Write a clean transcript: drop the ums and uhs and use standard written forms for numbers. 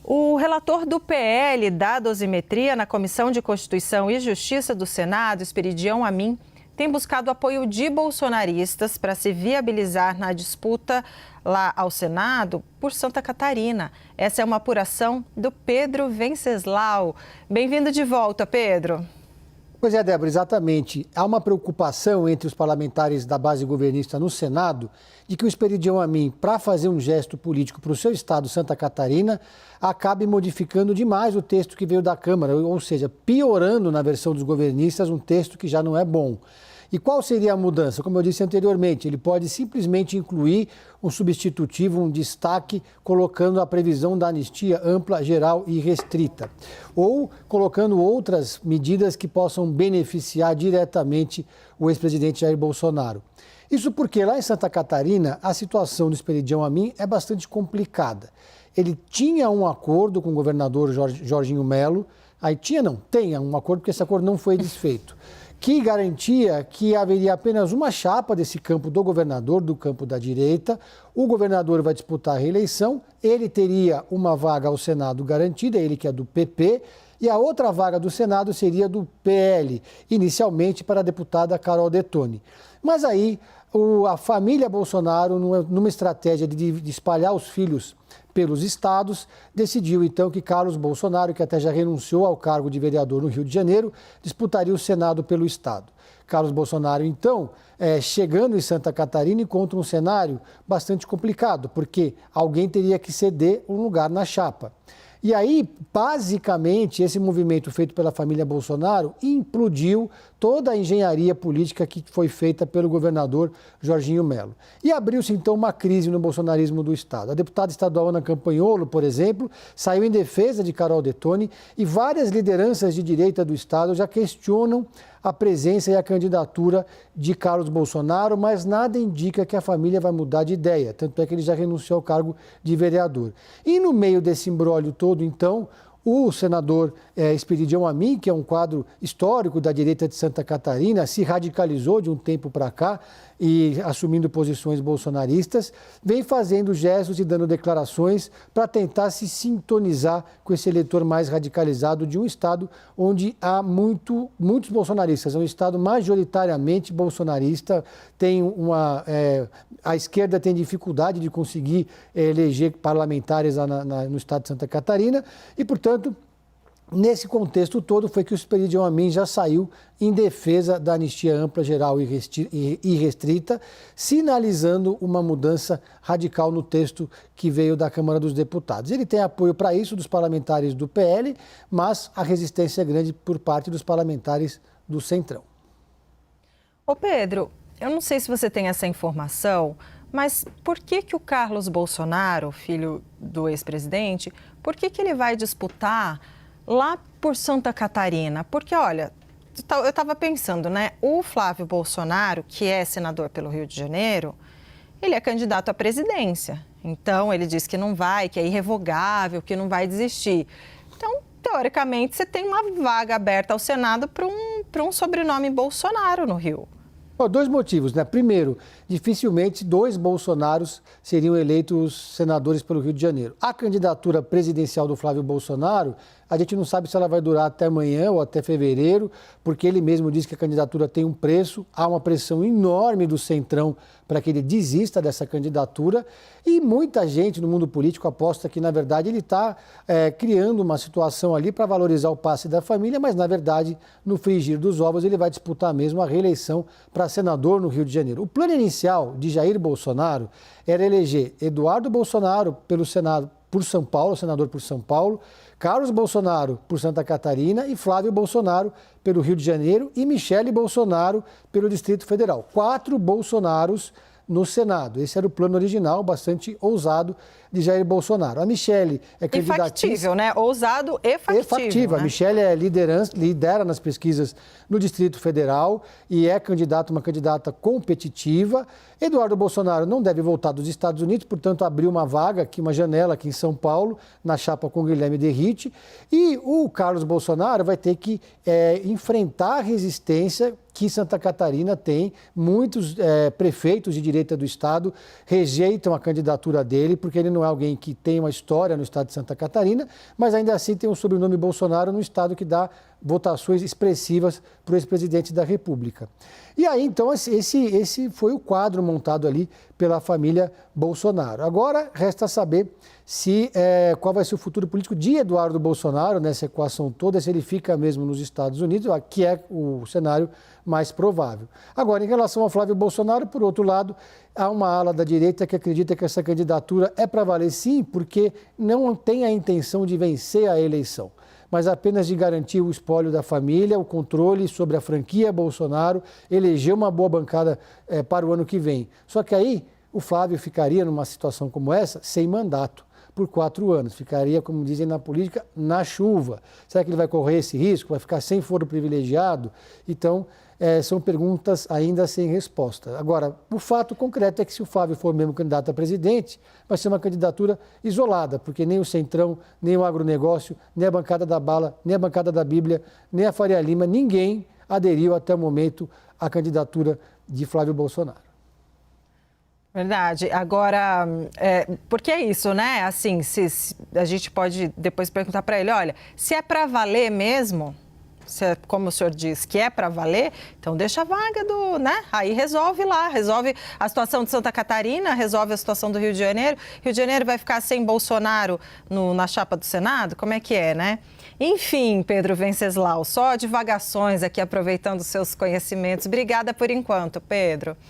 O relator do PL da dosimetria na Comissão de Constituição e Justiça do Senado, Esperidião Amin, tem buscado apoio de bolsonaristas para se viabilizar na disputa lá ao Senado por Santa Catarina. Essa é uma apuração do Pedro Venceslau. Bem-vindo de volta, Pedro. Pois é, Débora, exatamente. Há uma preocupação entre os parlamentares da base governista no Senado de que o Esperidião Amin, para fazer um gesto político para o seu estado, Santa Catarina, acabe modificando demais o texto que veio da Câmara, ou seja, piorando na versão dos governistas um texto que já não é bom. E qual seria a mudança? Como eu disse anteriormente, ele pode simplesmente incluir um substitutivo, um destaque, colocando a previsão da anistia ampla, geral e restrita. Ou colocando outras medidas que possam beneficiar diretamente o ex-presidente Jair Bolsonaro. Isso porque lá em Santa Catarina, a situação do Esperidião Amin é bastante complicada. Ele tinha um acordo com o governador Jorginho Melo, tem um acordo porque esse acordo não foi desfeito, que garantia que haveria apenas uma chapa desse campo do governador, do campo da direita. O governador vai disputar a reeleição, ele teria uma vaga ao Senado garantida, ele que é do PP, e a outra vaga do Senado seria do PL, inicialmente para a deputada Carol Detoni. Mas aí a família Bolsonaro, numa estratégia de espalhar os filhos pelos estados, decidiu então que Carlos Bolsonaro, que até já renunciou ao cargo de vereador no Rio de Janeiro, disputaria o Senado pelo estado. Carlos Bolsonaro, então, chegando em Santa Catarina, encontra um cenário bastante complicado, porque alguém teria que ceder um lugar na chapa. E aí, basicamente, esse movimento feito pela família Bolsonaro implodiu toda a engenharia política que foi feita pelo governador Jorginho Melo. E abriu-se, então, uma crise no bolsonarismo do Estado. A deputada estadual Ana Campanholo, por exemplo, saiu em defesa de Carol Detoni e várias lideranças de direita do Estado já questionam a presença e a candidatura de Carlos Bolsonaro, mas nada indica que a família vai mudar de ideia, tanto é que ele já renunciou ao cargo de vereador. E no meio desse imbróglio todo, então, o senador Esperidião Amin, que é um quadro histórico da direita de Santa Catarina, se radicalizou de um tempo para cá e assumindo posições bolsonaristas, vem fazendo gestos e dando declarações para tentar se sintonizar com esse eleitor mais radicalizado de um estado onde há muitos bolsonaristas. É um estado majoritariamente bolsonarista, a esquerda tem dificuldade de conseguir eleger parlamentares no estado de Santa Catarina e, portanto, nesse contexto todo foi que o Esperidião Amin já saiu em defesa da anistia ampla, geral e restrita, sinalizando uma mudança radical no texto que veio da Câmara dos Deputados. Ele tem apoio para isso dos parlamentares do PL, mas a resistência é grande por parte dos parlamentares do Centrão. Ô Pedro, eu não sei se você tem essa informação, mas por que o Carlos Bolsonaro, filho do ex-presidente, por que ele vai disputar lá por Santa Catarina? Porque, olha, eu estava pensando, né? O Flávio Bolsonaro, que é senador pelo Rio de Janeiro, ele é candidato à presidência. Então, ele diz que não vai, que é irrevogável, que não vai desistir. Então, teoricamente, você tem uma vaga aberta ao Senado para um sobrenome Bolsonaro no Rio. Dois motivos, né? Primeiro, dificilmente dois Bolsonaros seriam eleitos senadores pelo Rio de Janeiro. A candidatura presidencial do Flávio Bolsonaro, a gente não sabe se ela vai durar até amanhã ou até fevereiro, porque ele mesmo diz que a candidatura tem um preço, há uma pressão enorme do Centrão para que ele desista dessa candidatura e muita gente no mundo político aposta que, na verdade, ele está criando uma situação ali para valorizar o passe da família, mas, na verdade, no frigir dos ovos, ele vai disputar mesmo a reeleição para senador no Rio de Janeiro. O plano inicial de Jair Bolsonaro era eleger Eduardo Bolsonaro pelo Senado por São Paulo, senador por São Paulo, Carlos Bolsonaro por Santa Catarina e Flávio Bolsonaro pelo Rio de Janeiro e Michele Bolsonaro pelo Distrito Federal. 4 Bolsonaros no Senado. Esse era o plano original, bastante ousado, de Jair Bolsonaro. A Michele é candidatíssima... Factível, né? Ousado e factível. Né? A Michele lidera nas pesquisas no Distrito Federal e é uma candidata competitiva. Eduardo Bolsonaro não deve voltar dos Estados Unidos, portanto, abriu uma vaga, uma janela aqui em São Paulo, na chapa com Guilherme Derrite. E o Carlos Bolsonaro vai ter que enfrentar a resistência que Santa Catarina tem muitos prefeitos de direita do estado rejeitam a candidatura dele, porque ele não é alguém que tem uma história no estado de Santa Catarina, mas ainda assim tem o sobrenome Bolsonaro no estado que dá votações expressivas para o ex-presidente da República. E aí, então, esse foi o quadro montado ali pela família Bolsonaro. Agora, resta saber qual vai ser o futuro político de Eduardo Bolsonaro nessa equação toda, se ele fica mesmo nos Estados Unidos, que é o cenário mais provável. Agora, em relação ao Flávio Bolsonaro, por outro lado, há uma ala da direita que acredita que essa candidatura é para valer sim, porque não tem a intenção de vencer a eleição, mas apenas de garantir o espólio da família, o controle sobre a franquia Bolsonaro, eleger uma boa bancada para o ano que vem. Só que aí o Flávio ficaria numa situação como essa sem mandato por 4 anos. Ficaria, como dizem na política, na chuva. Será que ele vai correr esse risco? Vai ficar sem foro privilegiado? Então, são perguntas ainda sem resposta. Agora, o fato concreto é que se o Flávio for mesmo candidato a presidente, vai ser uma candidatura isolada, porque nem o Centrão, nem o agronegócio, nem a bancada da bala, nem a bancada da Bíblia, nem a Faria Lima, ninguém aderiu até o momento à candidatura de Flávio Bolsonaro. Verdade. Agora, porque é isso, né? Assim, se a gente pode depois perguntar para ele, olha, se é para valer mesmo, se é, como o senhor diz, que é para valer, então deixa a vaga né? Aí resolve lá, resolve a situação de Santa Catarina, resolve a situação do Rio de Janeiro. Rio de Janeiro vai ficar sem Bolsonaro na chapa do Senado? Como é que é, né? Enfim, Pedro Venceslau, só divagações aqui, aproveitando seus conhecimentos. Obrigada por enquanto, Pedro.